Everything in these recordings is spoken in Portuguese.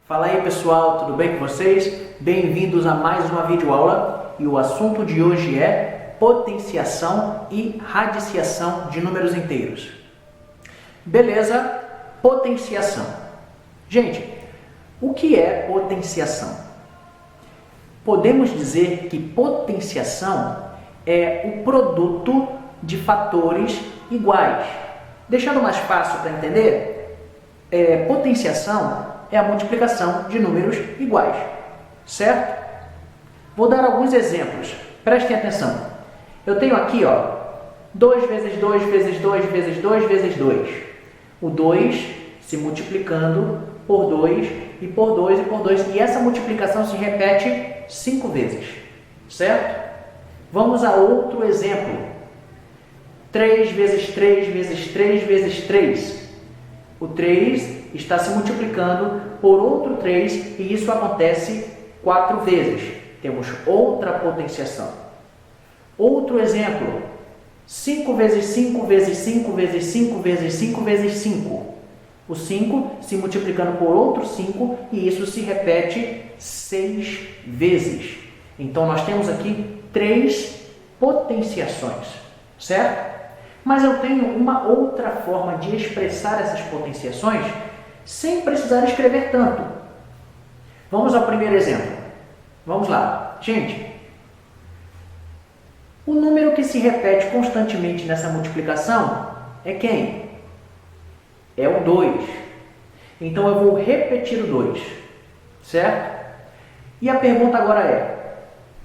Fala aí pessoal, tudo bem com vocês? Bem-vindos a mais uma videoaula e o assunto de hoje é potenciação e radiciação de números inteiros. Beleza? Potenciação. Gente, o que é potenciação? Podemos dizer que potenciação é o produto de fatores iguais. Deixando mais fácil para entender, potenciação é a multiplicação de números iguais, certo? Vou dar alguns exemplos, prestem atenção. Eu tenho aqui, 2 vezes 2 vezes 2 vezes 2 vezes 2. O 2 se multiplicando por 2 e por 2 e por 2. E essa multiplicação se repete 5 vezes, certo? Vamos a outro exemplo. 3 vezes 3 vezes 3 vezes 3. O 3 está se multiplicando por outro 3 e isso acontece 4 vezes. Temos outra potenciação. Outro exemplo. 5 vezes 5 vezes 5 vezes 5 vezes 5 vezes 5. O 5 se multiplicando por outro 5 e isso se repete 6 vezes. Então, nós temos aqui 3 potenciações, certo? Mas eu tenho uma outra forma de expressar essas potenciações sem precisar escrever tanto. Vamos ao primeiro exemplo. Vamos lá. Gente, o número que se repete constantemente nessa multiplicação é quem? É o 2. Então, eu vou repetir o 2, certo? E a pergunta agora é,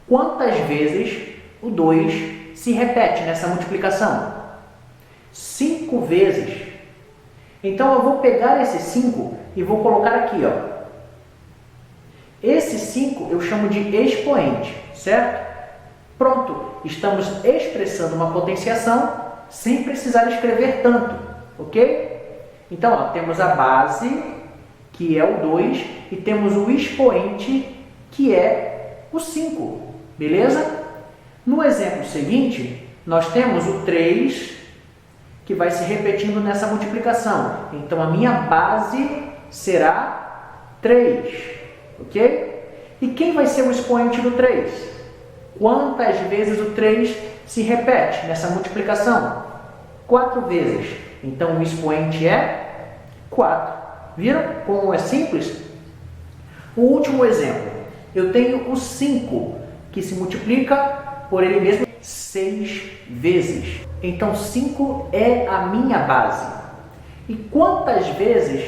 quantas vezes o 2 se repete nessa multiplicação? 5 vezes. Então, eu vou pegar esse 5 e vou colocar aqui, Esse 5 eu chamo de expoente, certo? Pronto, estamos expressando uma potenciação sem precisar escrever tanto, ok? Então, temos a base, que é o 2, e temos o expoente, que é o 5, beleza? No exemplo seguinte, nós temos o 3, que vai se repetindo nessa multiplicação. Então, a minha base será 3, ok? E quem vai ser o expoente do 3? Quantas vezes o 3 se repete nessa multiplicação? 4 vezes. Então, o expoente é 4. Viram como é simples? O último exemplo. Eu tenho o 5, que se multiplica por ele mesmo 6 vezes. Então, 5 é a minha base. E quantas vezes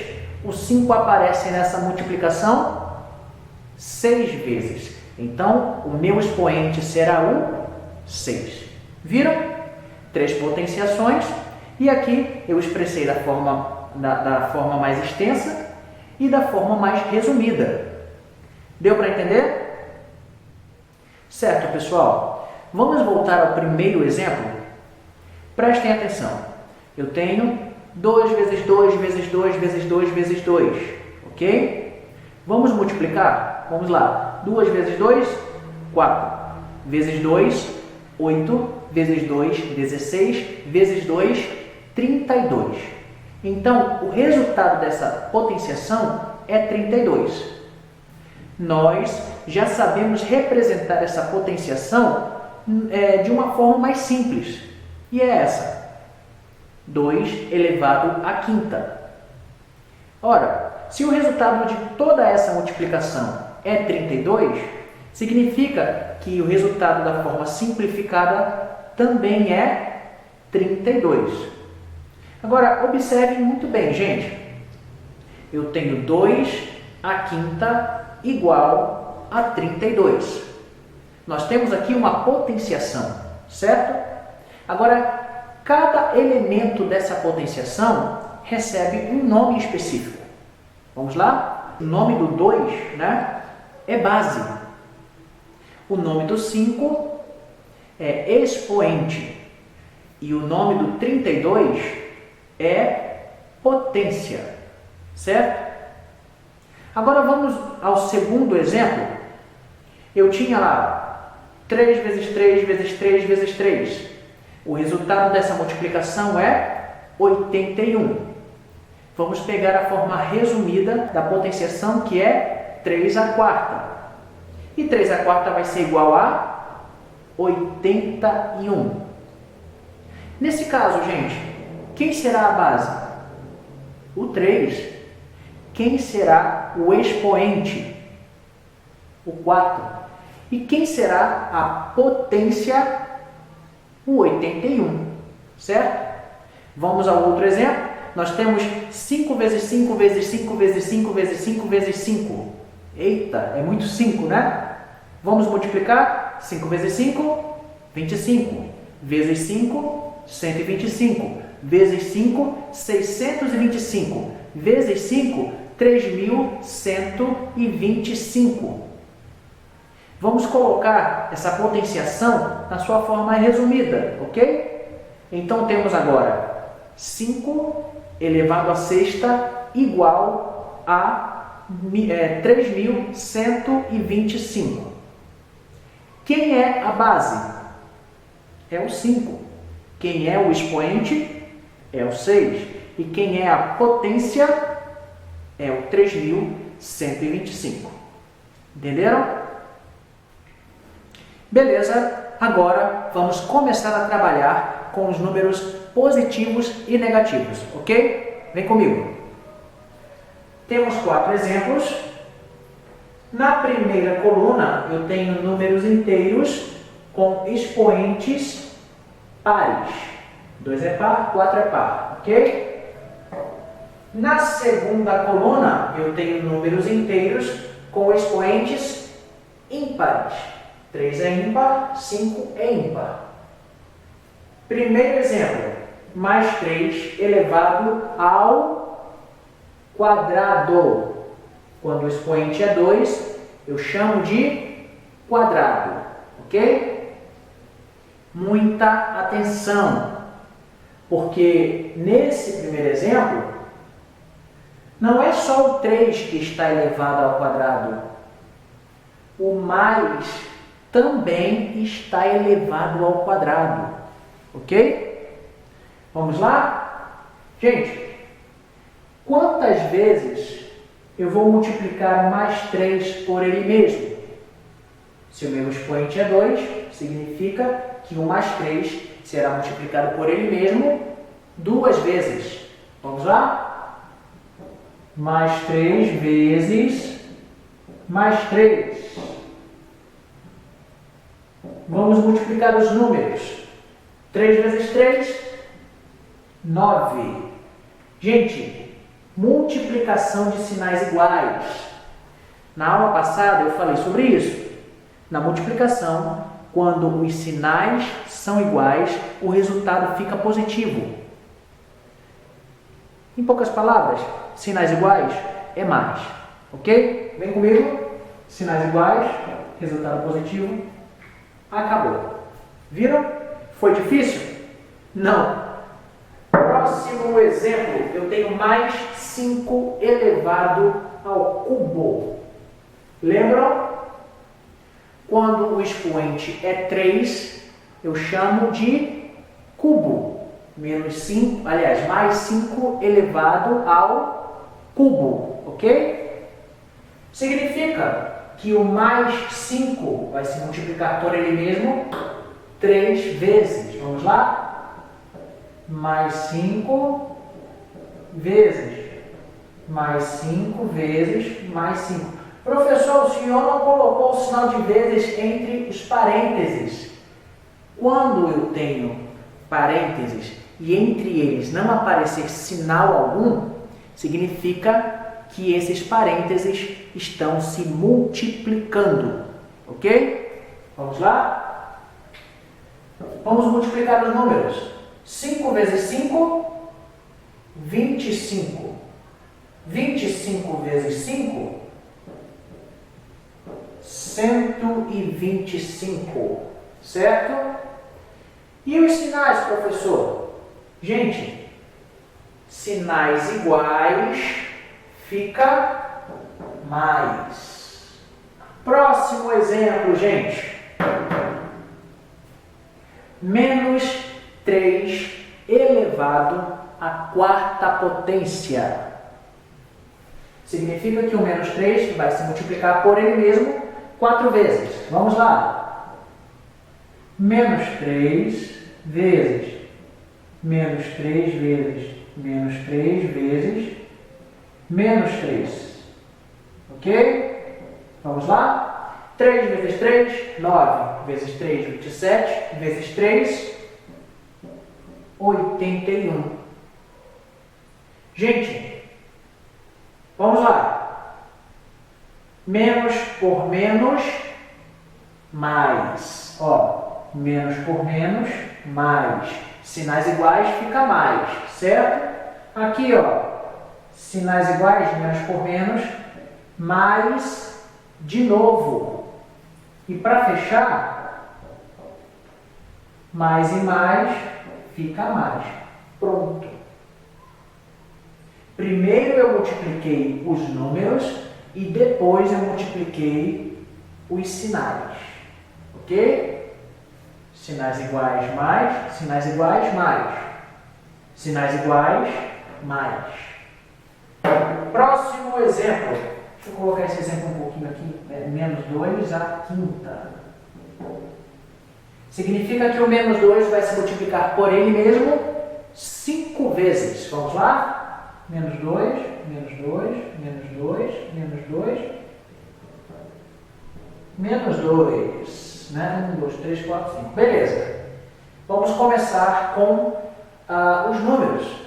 o 5 aparece nessa multiplicação? 6 vezes. Então, o meu expoente será o 6. Viram? 3 potenciações. E aqui eu expressei da forma mais extensa e da forma mais resumida. Deu para entender? Certo, pessoal? Vamos voltar ao primeiro exemplo? Prestem atenção. Eu tenho 2 vezes 2 vezes 2 vezes 2 vezes 2, ok? Vamos multiplicar? Vamos lá. 2 vezes 2, 4. Vezes 2, 8. Vezes 2, 16. Vezes 2, 32. Então, o resultado dessa potenciação é 32. Nós já sabemos representar essa potenciação de uma forma mais simples. E é essa. 2 elevado à quinta. Ora, se o resultado de toda essa multiplicação é 32, significa que o resultado da forma simplificada também é 32. Agora, observem muito bem, gente. Eu tenho 2 à quinta igual a 32. Nós temos aqui uma potenciação, certo? Agora, cada elemento dessa potenciação recebe um nome específico. Vamos lá? O nome do 2, é base. O nome do 5 é expoente. E o nome do 32 é potência. Certo? Agora vamos ao segundo exemplo. Eu tinha lá 3 vezes 3 vezes 3 vezes 3. O resultado dessa multiplicação é 81. vamos pegar a forma resumida da potenciação, que é 3/4. E 3/4 vai ser igual a 81. Nesse caso, gente, quem será a base? O 3. Quem será o expoente? O 4. E quem será a potência? O 81. Certo? Vamos ao outro exemplo. Nós temos 5 vezes 5 vezes 5 vezes 5 vezes 5 vezes 5. Eita, é muito 5, né? Vamos multiplicar. 5 vezes 5, 25. Vezes 5, 125. Vezes 5, 625. Vezes 5, 3.125. Vamos colocar essa potenciação na sua forma resumida, ok? Então temos agora 5 elevado à sexta igual a 3.125. Quem é a base? É o 5. Quem é o expoente? É o 6. E quem é a potência? É o 3.125. Entenderam? Beleza, agora vamos começar a trabalhar com os números positivos e negativos, ok? Vem comigo. Temos 4 exemplos. Na primeira coluna eu tenho números inteiros com expoentes pares. 2 é par, 4 é par, ok? Na segunda coluna eu tenho números inteiros com expoentes ímpares. 3 é ímpar, 5 é ímpar. Primeiro exemplo, mais 3 elevado ao quadrado. Quando o expoente é 2, eu chamo de quadrado, ok? Muita atenção, porque nesse primeiro exemplo, não é só o 3 que está elevado ao quadrado. O mais também está elevado ao quadrado, ok? Vamos lá? Gente, quantas vezes eu vou multiplicar mais 3 por ele mesmo? Se o meu expoente é 2, significa que o mais 3 será multiplicado por ele mesmo 2 vezes. Vamos lá? Mais 3 vezes mais 3. Vamos multiplicar os números. 3 vezes 3, 9. Gente, multiplicação de sinais iguais. Na aula passada eu falei sobre isso. Na multiplicação, quando os sinais são iguais, o resultado fica positivo. Em poucas palavras, sinais iguais é mais. Ok? Vem comigo. Sinais iguais, resultado positivo. Acabou. Viram? Foi difícil? Não. Próximo exemplo, eu tenho mais 5 elevado ao cubo. Lembram? Quando o expoente é 3, eu chamo de cubo. Menos 5, aliás, mais 5 elevado ao cubo, ok? Significa que o mais 5 vai se multiplicar por ele mesmo 3 vezes. Vamos lá? Mais 5 vezes. Mais 5 vezes mais 5. Professor, o senhor não colocou o sinal de vezes entre os parênteses. Quando eu tenho parênteses e entre eles não aparecer sinal algum, significa que esses parênteses estão se multiplicando, ok? Vamos lá? Vamos multiplicar os números. 5 vezes 5, 25. 25 vezes 5, 125, certo? E os sinais, professor? Gente, sinais iguais fica mais. Próximo exemplo, gente. Menos 3 elevado a quarta potência. Significa que o menos 3 vai se multiplicar por ele mesmo 4 vezes. Vamos lá. Menos 3 vezes menos 3 vezes menos 3 vezes menos 3. Ok? Vamos lá? 3 vezes 3, 9 vezes 3, 27, vezes 3, 81. Gente, vamos lá. Menos por menos, mais. Ó, menos por menos, mais. Sinais iguais fica mais, certo? Aqui, ó, sinais iguais, menos por menos, mais de novo. E para fechar, mais e mais fica mais. Pronto. Primeiro eu multipliquei os números e depois eu multipliquei os sinais. Ok? Sinais iguais mais, sinais iguais mais. Sinais iguais mais. Próximo exemplo. Deixa eu colocar esse exemplo um pouquinho aqui. Menos 2 à quinta. Significa que o menos 2 vai se multiplicar por ele mesmo 5 vezes. Vamos lá? Menos 2, menos 2, menos 2, menos 2, menos 2. Né? 1, 2, 3, 4, 5. Beleza. Vamos começar com os números.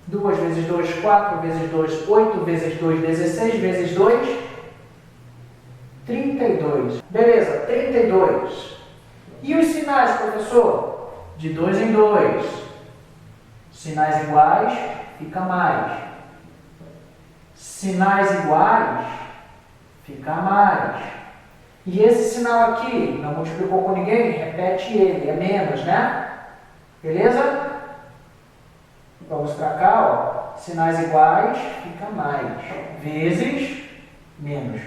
2 vezes 2, 4 vezes 2, 8 vezes 2, 16 vezes 2, 32. Beleza, 32. E os sinais, professor? De 2 em 2. Sinais iguais, fica mais. Sinais iguais, fica mais. E esse sinal aqui, não multiplicou com ninguém? Repete ele, é menos, né? Beleza? Vamos para cá, ó. Sinais iguais, fica mais. Vezes, menos.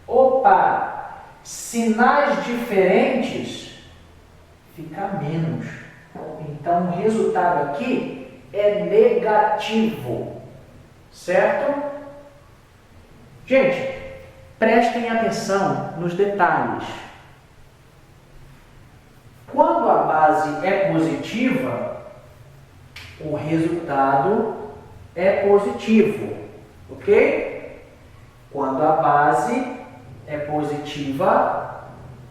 Opa! Sinais diferentes, fica menos. Então, o resultado aqui é negativo. Certo? Gente, prestem atenção nos detalhes. Quando a base é positiva, o resultado é positivo, ok? Quando a base é positiva,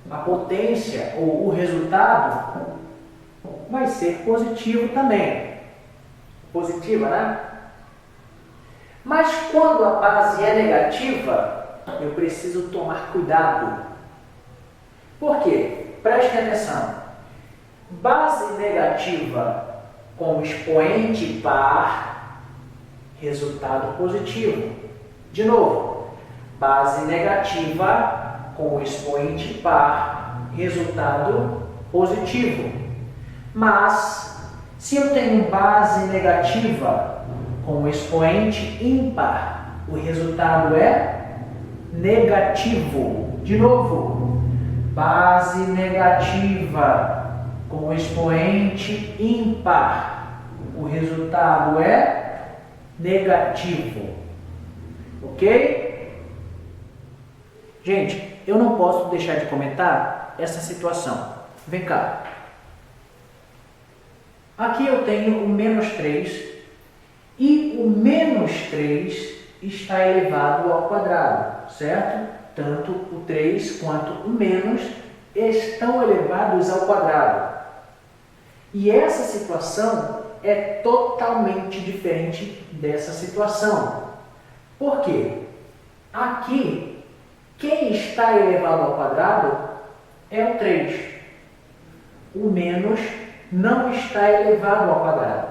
a potência ou o resultado vai ser positivo também. Positiva, né? Mas quando a base é negativa, eu preciso tomar cuidado. Por quê? Prestem atenção. Base negativa com expoente par, resultado positivo. De novo, base negativa com expoente par, resultado positivo. Mas, se eu tenho base negativa com expoente ímpar, o resultado é negativo. De novo, base negativa com expoente ímpar, o resultado é negativo. Ok? Gente, eu não posso deixar de comentar essa situação. Vem cá. Aqui eu tenho o menos 3 e o menos 3 está elevado ao quadrado, certo? Tanto o 3 quanto o menos estão elevados ao quadrado. E essa situação é totalmente diferente dessa situação. Por quê? Aqui, quem está elevado ao quadrado é o 3. O menos não está elevado ao quadrado.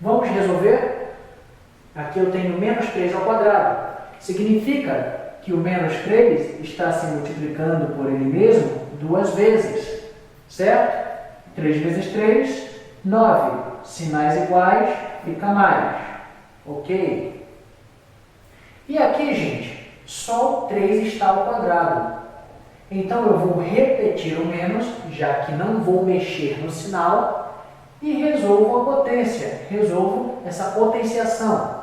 Vamos resolver? Aqui eu tenho menos 3 ao quadrado. Significa que o menos 3 está se multiplicando por ele mesmo 2 vezes. Certo? 3 vezes 3, 9. Sinais iguais, fica mais. Ok? E aqui, gente, só o 3 está ao quadrado. Então eu vou repetir o menos, já que não vou mexer no sinal, e resolvo a potência. Resolvo essa potenciação.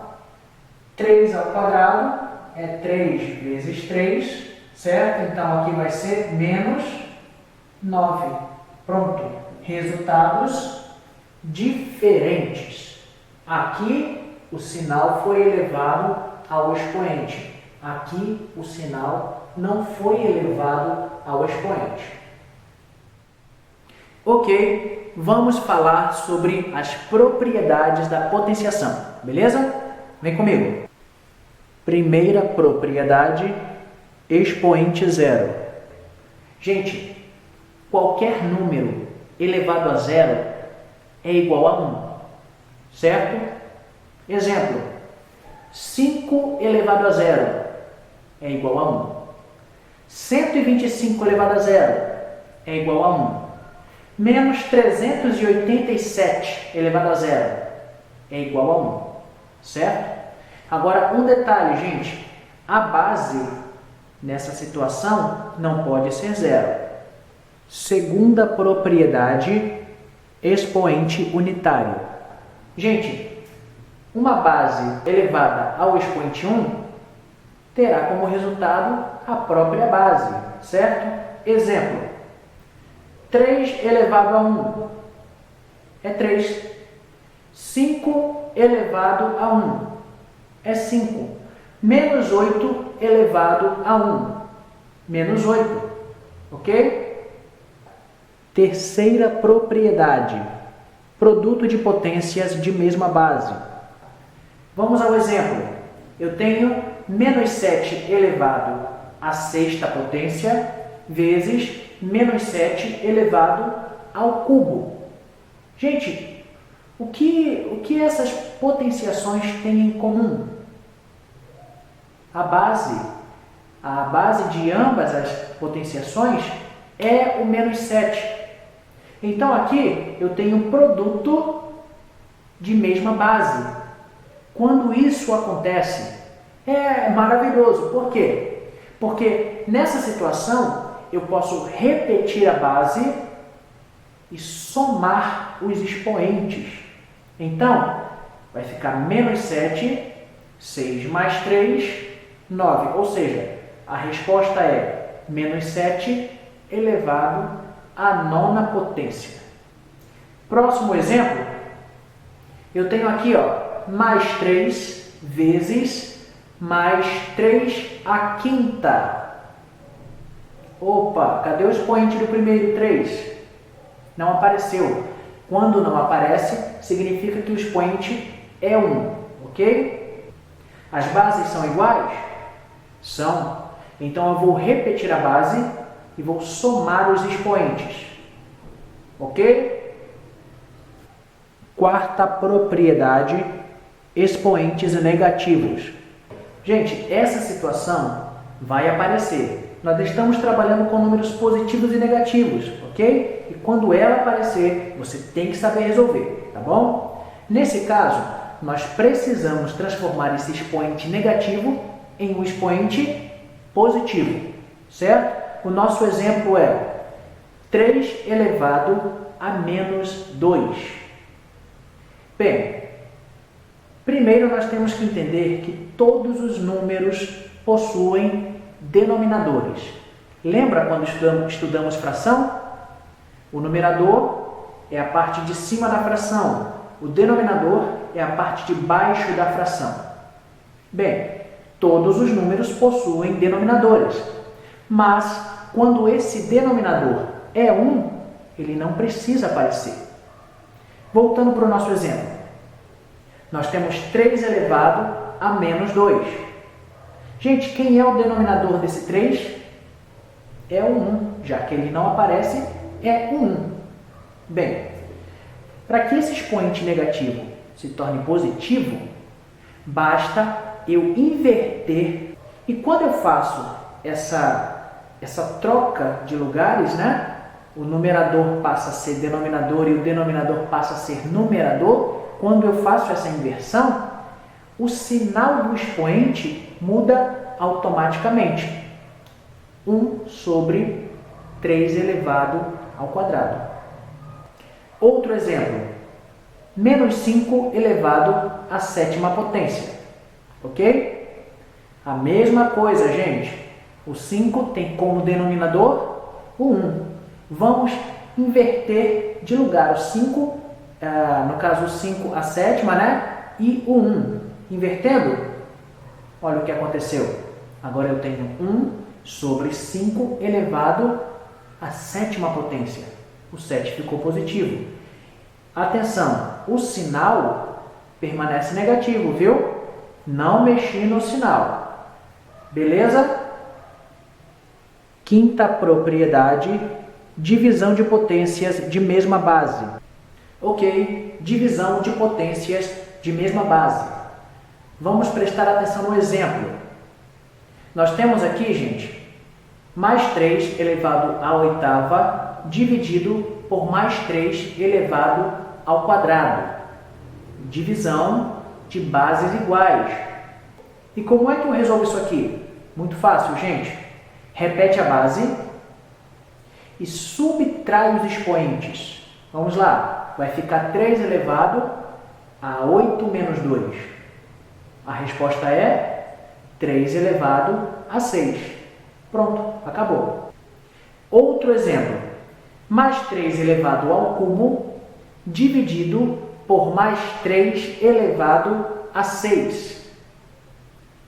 3 ao quadrado é 3 vezes 3, certo? Então, aqui vai ser menos 9. Pronto. Resultados diferentes. Aqui, o sinal foi elevado ao expoente. Aqui, o sinal não foi elevado ao expoente. Ok, vamos falar sobre as propriedades da potenciação, beleza? Vem comigo. Primeira propriedade, expoente zero. Gente, qualquer número elevado a zero é igual a 1, certo? Exemplo, 5 elevado a zero é igual a 1. 125 elevado a zero é igual a 1. Menos 387 elevado a zero é igual a 1, certo? Agora, um detalhe, gente. A base nessa situação não pode ser zero. Segunda propriedade, expoente unitário. Gente, uma base elevada ao expoente 1 terá como resultado a própria base, certo? Exemplo, 3 elevado a 1 é 3. 5 elevado a 1 é 5. Menos 8 elevado a 1. Menos 8. Ok? Terceira propriedade. Produto de potências de mesma base. Vamos ao exemplo. Eu tenho menos 7 elevado à sexta potência vezes menos 7 elevado ao cubo. Gente, o que essas potenciações têm em comum? A base de ambas as potenciações é o menos 7. Então, aqui eu tenho um produto de mesma base. Quando isso acontece, é maravilhoso. Por quê? Porque nessa situação, eu posso repetir a base e somar os expoentes. Então, vai ficar menos 7, 6 mais 3, 9. Ou seja, a resposta é menos 7 elevado à nona potência. Próximo exemplo, eu tenho aqui, mais 3 vezes mais 3 à quinta. Opa, cadê o expoente do primeiro 3? Não apareceu. Quando não aparece, significa que o expoente é 1, ok? As bases são iguais? São. Então eu vou repetir a base e vou somar os expoentes, ok? Quarta propriedade, expoentes negativos. Gente, essa situação vai aparecer. Nós estamos trabalhando com números positivos e negativos, ok? E quando ela aparecer, você tem que saber resolver, tá bom? Nesse caso, nós precisamos transformar esse expoente negativo em um expoente positivo, certo? O nosso exemplo é 3 elevado a menos 2. Bem, primeiro nós temos que entender que todos os números possuem denominadores. Lembra quando estudamos fração? O numerador é a parte de cima da fração. O denominador é a parte de baixo da fração. Bem, todos os números possuem denominadores. Mas, quando esse denominador é 1, ele não precisa aparecer. Voltando para o nosso exemplo. Nós temos 3 elevado a menos 2. Gente, quem é o denominador desse 3? É o 1, já que ele não aparece, é o 1. Bem, para que esse expoente negativo se torne positivo, basta eu inverter. E quando eu faço essa troca de lugares, né? O numerador passa a ser denominador e o denominador passa a ser numerador. Quando eu faço essa inversão, o sinal do expoente muda automaticamente. 1 sobre 3 elevado ao quadrado. Outro exemplo. menos 5 elevado à sétima potência. Ok? A mesma coisa, gente. O 5 tem como denominador o 1. Vamos inverter de lugar o 5, no caso o 5 a sétima, né? E o 1. Invertendo, olha o que aconteceu. Agora eu tenho 1 sobre 5 elevado à sétima potência. O 7 ficou positivo. Atenção, o sinal permanece negativo, viu? Não mexi no sinal. Beleza? Quinta propriedade, divisão de potências de mesma base. Ok, divisão de potências de mesma base. Vamos prestar atenção no exemplo. Nós temos aqui, gente, mais 3 elevado à oitava dividido por mais 3 elevado ao quadrado. Divisão de bases iguais. E como é que eu resolvo isso aqui? Muito fácil, gente. Repete a base e subtrai os expoentes. Vamos lá. Vai ficar 3 elevado a 8 menos 2. A resposta é 3 elevado a 6. Pronto, acabou. Outro exemplo. Mais 3 elevado ao cubo dividido por mais 3 elevado a 6.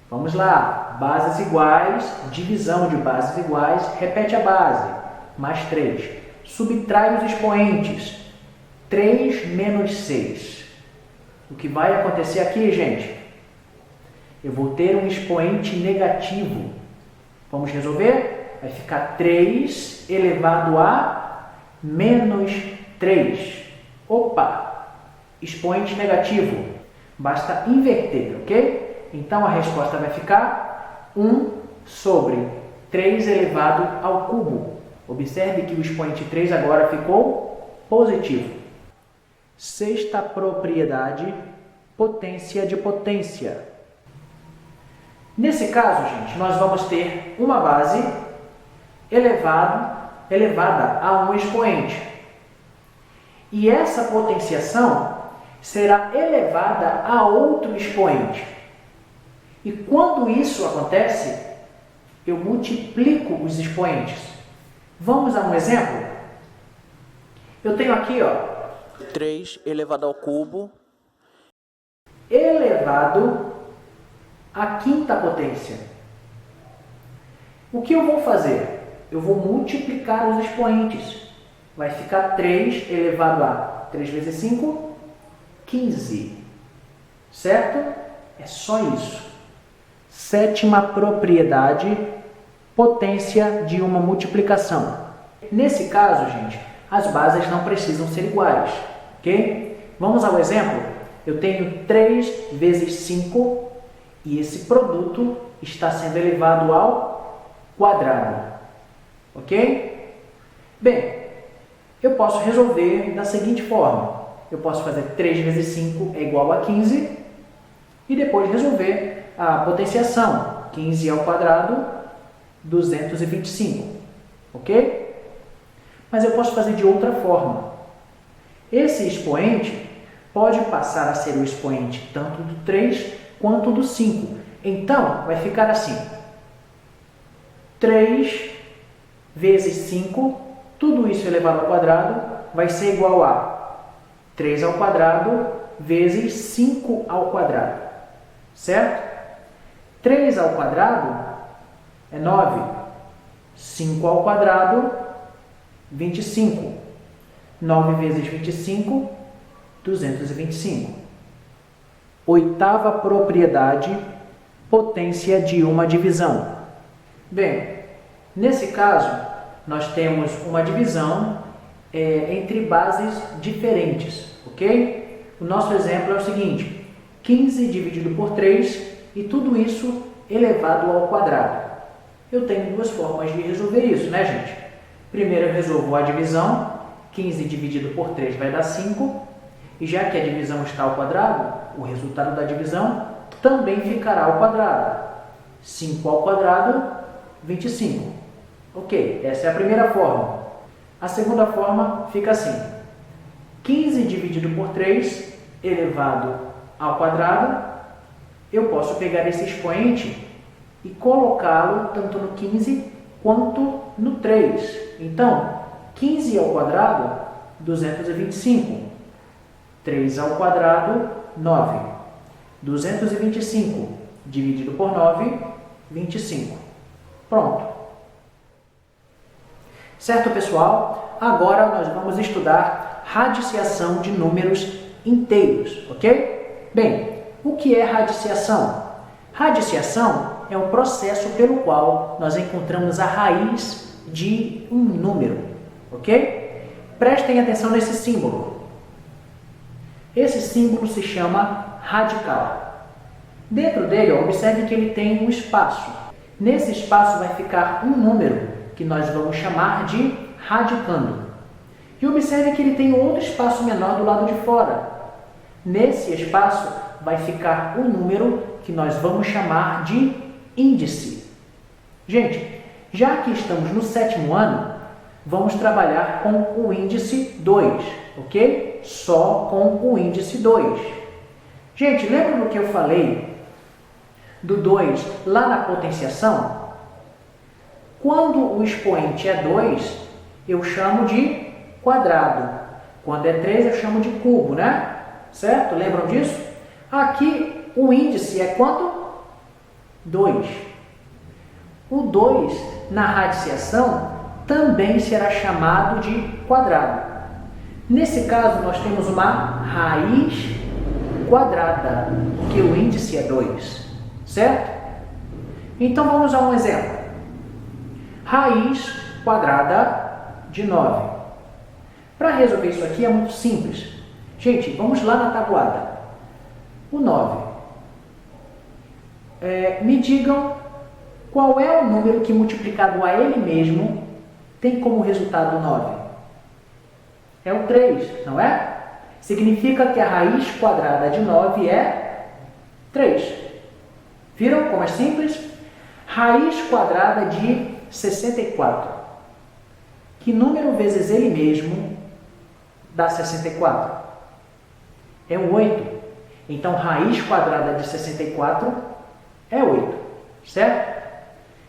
Vamos lá. Bases iguais, divisão de bases iguais, repete a base, mais 3. Subtrai os expoentes, 3 menos 6. O que vai acontecer aqui, gente? Eu vou ter um expoente negativo. Vamos resolver? Vai ficar 3 elevado a menos 3. Opa! Expoente negativo. Basta inverter, ok? Então a resposta vai ficar 1 sobre 3 elevado ao cubo. Observe que o expoente 3 agora ficou positivo. Sexta propriedade, potência de potência. Nesse caso, gente, nós vamos ter uma base elevada a um expoente. E essa potenciação será elevada a outro expoente. E quando isso acontece, eu multiplico os expoentes. Vamos a um exemplo? Eu tenho aqui, 3 elevado ao cubo elevado à quinta potência. O que eu vou fazer? Eu vou multiplicar os expoentes. Vai ficar 3 elevado a 3 vezes 5, 15. Certo? É só isso. Sétima propriedade, potência de uma multiplicação. Nesse caso, gente, as bases não precisam ser iguais, ok? Vamos ao exemplo. Eu tenho 3 vezes 5 e esse produto está sendo elevado ao quadrado, ok? Bem, eu posso resolver da seguinte forma. Eu posso fazer 3 vezes 5 é igual a 15 e depois resolver a potenciação, 15 ao quadrado, 225, ok? Mas eu posso fazer de outra forma. Esse expoente pode passar a ser o expoente tanto do 3 quanto do 5. Então, vai ficar assim. 3 vezes 5, tudo isso elevado ao quadrado, vai ser igual a 3 ao quadrado vezes 5 ao quadrado. Certo? 3 ao quadrado é 9. 5 ao quadrado, 25. 9 vezes 25, 225. Oitava propriedade, potência de uma divisão. Bem, nesse caso, nós temos uma divisão entre bases diferentes, ok? O nosso exemplo é o seguinte: 15 dividido por 3 e tudo isso elevado ao quadrado. Eu tenho duas formas de resolver isso, né, gente? Primeiro eu resolvo a divisão. 15 dividido por 3 vai dar 5. E já que a divisão está ao quadrado, o resultado da divisão também ficará ao quadrado. 5 ao quadrado, 25. Ok, essa é a primeira forma. A segunda forma fica assim. 15 dividido por 3 elevado ao quadrado, eu posso pegar esse expoente e colocá-lo tanto no 15 quanto no 3. Então, 15 ao quadrado, 225. 3 ao quadrado, 9. 225 dividido por 9, 25. Pronto. Certo, pessoal? Agora nós vamos estudar radiciação de números inteiros, ok? Bem, o que é radiciação? Radiciação é um processo pelo qual nós encontramos a raiz de um número, ok? Prestem atenção nesse símbolo. Esse símbolo se chama radical. Dentro dele, observe que ele tem um espaço. Nesse espaço vai ficar um número que nós vamos chamar de radicando. E observe que ele tem outro espaço menor do lado de fora. Nesse espaço vai ficar um número que nós vamos chamar de índice. Gente, já que estamos no 7º ano, vamos trabalhar com o índice 2, ok? Só com o índice 2. Gente, lembra do que eu falei do 2 lá na potenciação? Quando o expoente é 2, eu chamo de quadrado. Quando é 3, eu chamo de cubo, né? Certo? Lembram disso? Aqui, o índice é quanto? 2. O 2, na radiciação, também será chamado de quadrado. Nesse caso, nós temos uma raiz quadrada, porque o índice é 2. Certo? Então, vamos a um exemplo. Raiz quadrada de 9. Para resolver isso aqui é muito simples. Gente, vamos lá na tabuada. O 9. Me digam qual é o número que multiplicado a ele mesmo tem como resultado 9. É o 3, não é? Significa que a raiz quadrada de 9 é 3. Viram como é simples? Raiz quadrada de 64. Que número vezes ele mesmo dá 64? É o 8. Então, raiz quadrada de 64 é 8. Certo?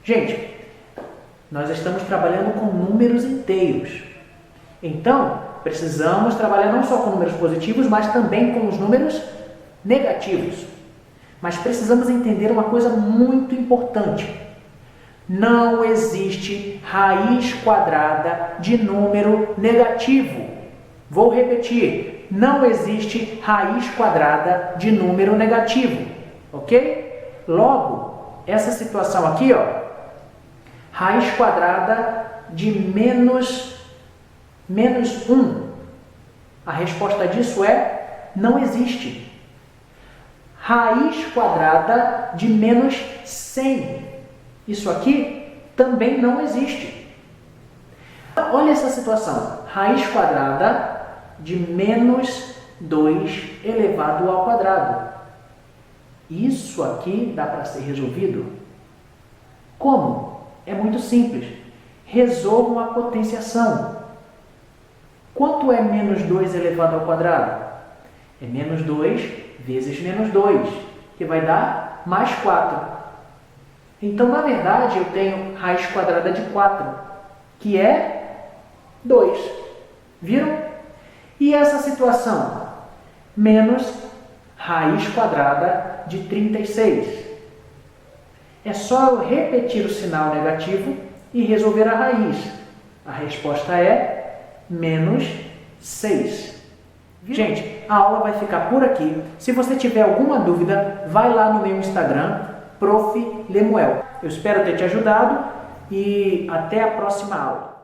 Gente, nós estamos trabalhando com números inteiros. Então, precisamos trabalhar não só com números positivos, mas também com os números negativos. Mas precisamos entender uma coisa muito importante. Não existe raiz quadrada de número negativo. Vou repetir. Não existe raiz quadrada de número negativo. Ok? Logo, essa situação aqui, ó, raiz quadrada de menos 1. A resposta disso é não existe. Raiz quadrada de menos 100. Isso aqui também não existe. Olha essa situação. Raiz quadrada de menos 2 elevado ao quadrado. Isso aqui dá para ser resolvido? Como? É muito simples. Resolvam a potenciação. Quanto é menos 2 elevado ao quadrado? É menos 2 vezes menos 2, que vai dar mais 4. Então, na verdade, eu tenho raiz quadrada de 4, que é 2. Viram? E essa situação? Menos raiz quadrada de 36. É só eu repetir o sinal negativo e resolver a raiz. A resposta é menos 6. Gente, a aula vai ficar por aqui. Se você tiver alguma dúvida, vai lá no meu Instagram, Prof. Lemuel. Eu espero ter te ajudado e até a próxima aula.